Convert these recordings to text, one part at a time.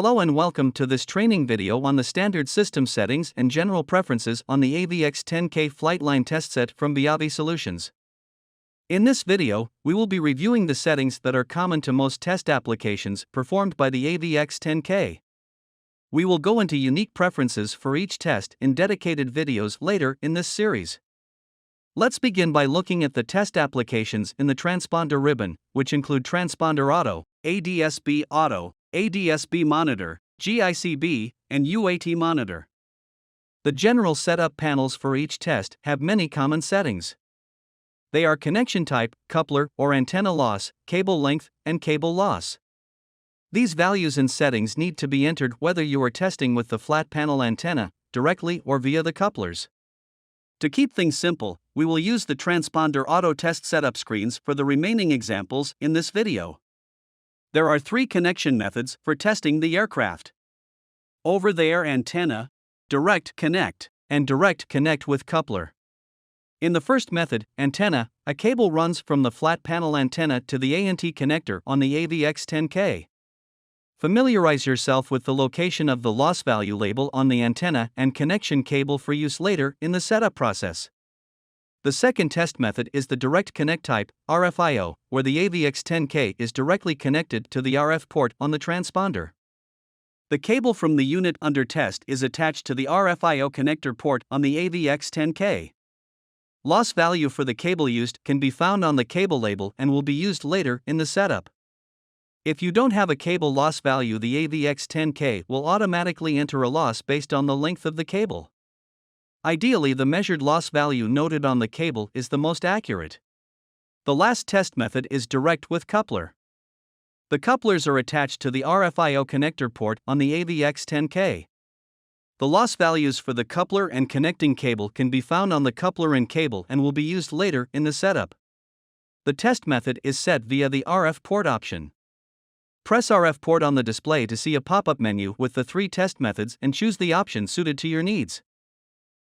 Hello and welcome to this training video on the standard system settings and general preferences on the AVX-10K Flightline test set from Viavi Solutions. In this video, we will be reviewing the settings that are common to most test applications performed by the AVX-10K. We will go into unique preferences for each test in dedicated videos later in this series. Let's begin by looking at the test applications in the transponder ribbon, which include Transponder Auto, ADSB Auto, ADSB Monitor, GICB, and UAT Monitor. The general setup panels for each test have many common settings. They are connection type, coupler or antenna loss, cable length, and cable loss. These values and settings need to be entered whether you are testing with the flat panel antenna, directly or via the couplers. To keep things simple, we will use the Transponder Auto test setup screens for the remaining examples in this video. There are three connection methods for testing the aircraft: over-the-air antenna, direct connect, and direct connect with coupler. In the first method, antenna, a cable runs from the flat panel antenna to the ANT connector on the AVX-10K. Familiarize yourself with the location of the loss value label on the antenna and connection cable for use later in the setup process. The second test method is the direct connect type, RFIO, where the AVX-10K is directly connected to the RF port on the transponder. The cable from the unit under test is attached to the RFIO connector port on the AVX-10K. Loss value for the cable used can be found on the cable label and will be used later in the setup. If you don't have a cable loss value, the AVX-10K will automatically enter a loss based on the length of the cable. Ideally, the measured loss value noted on the cable is the most accurate. The last test method is direct with coupler. The couplers are attached to the RFIO connector port on the AVX-10K. The loss values for the coupler and connecting cable can be found on the coupler and cable and will be used later in the setup. The test method is set via the RF port option. Press RF port on the display to see a pop-up menu with the three test methods and choose the option suited to your needs.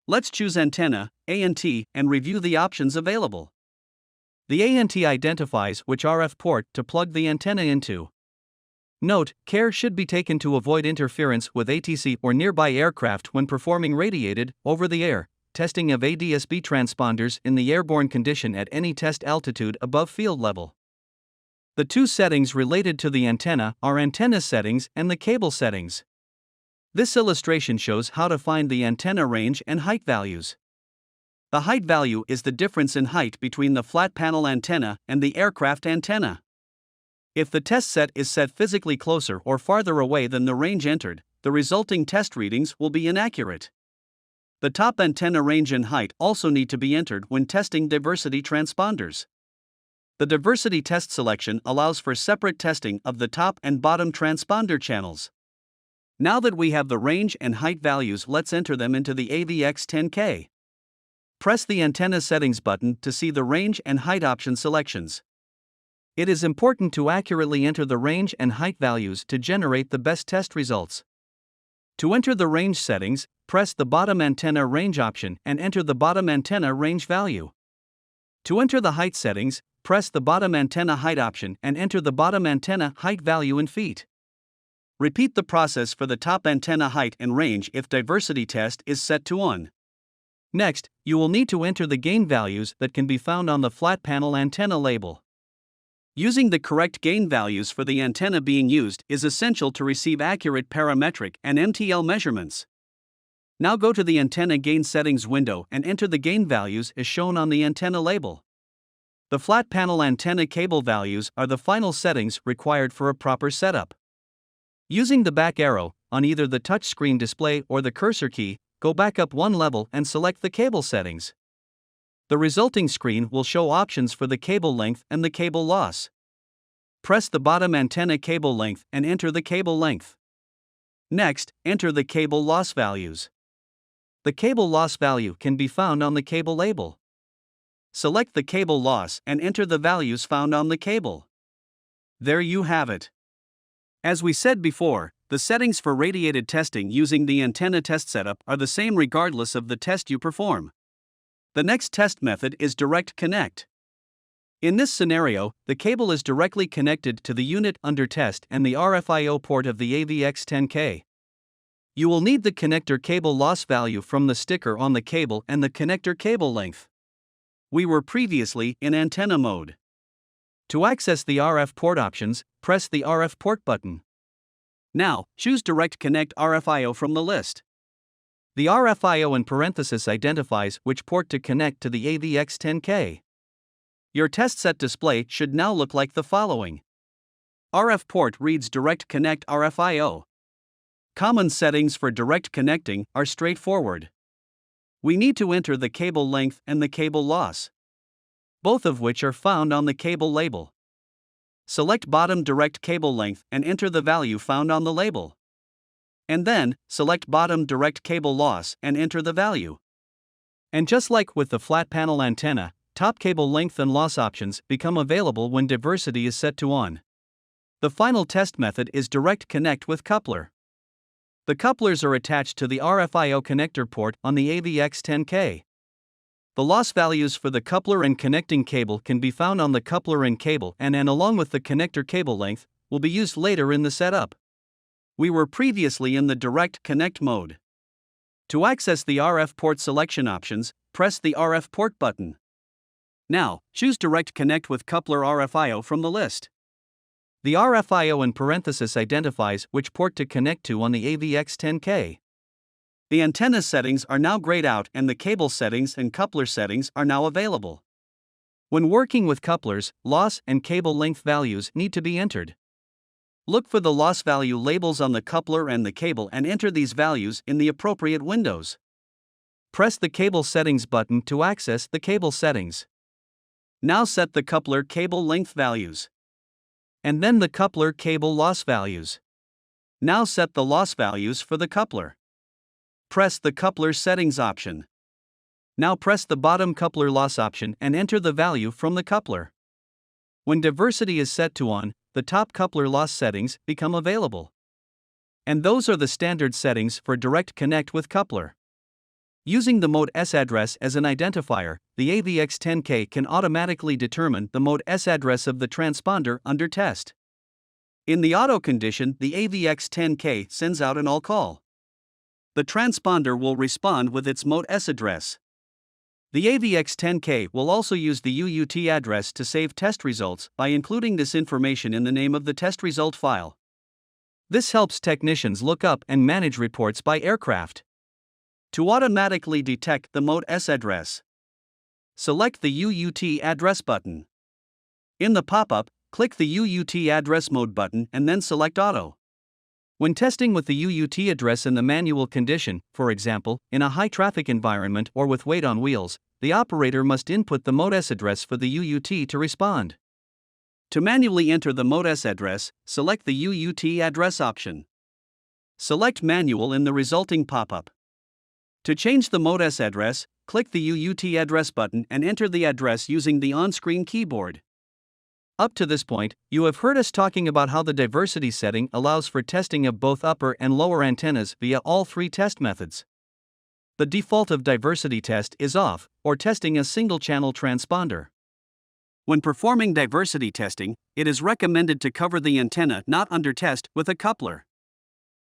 Let's choose antenna, ANT, and review the options available. The ANT identifies which RF port to plug the antenna into. Note, care should be taken to avoid interference with ATC or nearby aircraft when performing radiated, over-the-air, testing of ADSB transponders in the airborne condition at any test altitude above field level. The two settings related to the antenna are antenna settings and the cable settings. This illustration shows how to find the antenna range and height values. The height value is the difference in height between the flat panel antenna and the aircraft antenna. If the test set is set physically closer or farther away than the range entered, the resulting test readings will be inaccurate. The top antenna range and height also need to be entered when testing diversity transponders. The diversity test selection allows for separate testing of the top and bottom transponder channels. Now that we have the range and height values, let's enter them into the AVX-10K. Press the antenna settings button to see the range and height option selections. It is important to accurately enter the range and height values to generate the best test results. To enter the range settings, press the bottom antenna range option and enter the bottom antenna range value. To enter the height settings, press the bottom antenna height option and enter the bottom antenna height value in feet. Repeat the process for the top antenna height and range if diversity test is set to on. Next, you will need to enter the gain values that can be found on the flat panel antenna label. Using the correct gain values for the antenna being used is essential to receive accurate parametric and MTL measurements. Now go to the antenna gain settings window and enter the gain values as shown on the antenna label. The flat panel antenna cable values are the final settings required for a proper setup. Using the back arrow, on either the touchscreen display or the cursor key, go back up one level and select the cable settings. The resulting screen will show options for the cable length and the cable loss. Press the bottom antenna cable length and enter the cable length. Next, enter the cable loss values. The cable loss value can be found on the cable label. Select the cable loss and enter the values found on the cable. There you have it. As we said before, the settings for radiated testing using the antenna test setup are the same regardless of the test you perform. The next test method is direct connect. In this scenario, the cable is directly connected to the unit under test and the RFIO port of the AVX-10K. You will need the connector cable loss value from the sticker on the cable and the connector cable length. We were previously in antenna mode. To access the RF port options, press the RF port button. Now, choose Direct Connect RFIO from the list. The RFIO in parenthesis identifies which port to connect to the AVX-10K. Your test set display should now look like the following. RF port reads Direct Connect RFIO. Common settings for direct connecting are straightforward. We need to enter the cable length and the cable loss, both of which are found on the cable label. Select bottom direct cable length and enter the value found on the label. And then, select bottom direct cable loss and enter the value. And just like with the flat panel antenna, top cable length and loss options become available when diversity is set to on. The final test method is direct connect with coupler. The couplers are attached to the RFIO connector port on the AVX-10K. The loss values for the coupler and connecting cable can be found on the coupler and cable and along with the connector cable length, will be used later in the setup. We were previously in the direct connect mode. To access the RF port selection options, press the RF port button. Now, choose Direct Connect with Coupler RFIO from the list. The RFIO in parenthesis identifies which port to connect to on the AVX-10K. The antenna settings are now grayed out and the cable settings and coupler settings are now available. When working with couplers, loss and cable length values need to be entered. Look for the loss value labels on the coupler and the cable and enter these values in the appropriate windows. Press the Cable Settings button to access the cable settings. Now set the coupler cable length values. And then the coupler cable loss values. Now set the loss values for the coupler. Press the coupler settings option. Now press the bottom coupler loss option and enter the value from the coupler. When diversity is set to on, the top coupler loss settings become available. And those are the standard settings for direct connect with coupler. Using the mode S address as an identifier, the AVX-10K can automatically determine the mode S address of the transponder under test. In the auto condition, the AVX-10K sends out an all call. The transponder will respond with its mode S address. The AVX-10K will also use the UUT address to save test results by including this information in the name of the test result file. This helps technicians look up and manage reports by aircraft. To automatically detect the mode S address, select the UUT address button. In the pop-up, click the UUT address mode button and then select Auto. When testing with the UUT address in the manual condition, for example, in a high-traffic environment or with weight on wheels, the operator must input the mode S address for the UUT to respond. To manually enter the mode S address, select the UUT address option. Select Manual in the resulting pop-up. To change the mode S address, click the UUT address button and enter the address using the on-screen keyboard. Up to this point, you have heard us talking about how the diversity setting allows for testing of both upper and lower antennas via all three test methods. The default of diversity test is off, or testing a single-channel transponder. When performing diversity testing, it is recommended to cover the antenna not under test with a coupler.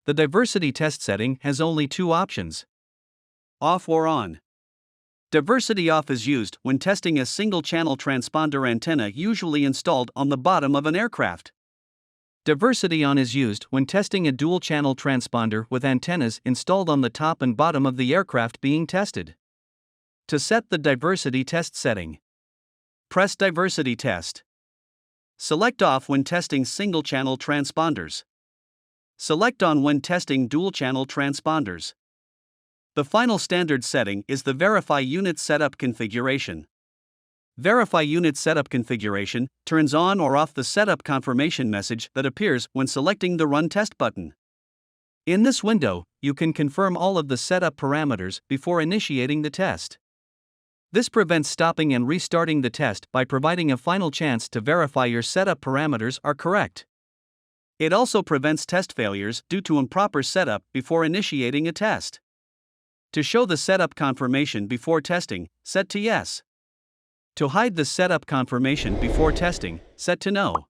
The diversity test setting has only two options: off or on. Diversity off is used when testing a single-channel transponder antenna usually installed on the bottom of an aircraft. Diversity on is used when testing a dual-channel transponder with antennas installed on the top and bottom of the aircraft being tested. To set the diversity test setting, press Diversity Test. Select Off when testing single-channel transponders. Select On when testing dual-channel transponders. The final standard setting is the Verify Unit Setup configuration. Verify Unit Setup configuration turns on or off the setup confirmation message that appears when selecting the Run Test button. In this window, you can confirm all of the setup parameters before initiating the test. This prevents stopping and restarting the test by providing a final chance to verify your setup parameters are correct. It also prevents test failures due to improper setup before initiating a test. To show the setup confirmation before testing, set to Yes. To hide the setup confirmation before testing, set to No.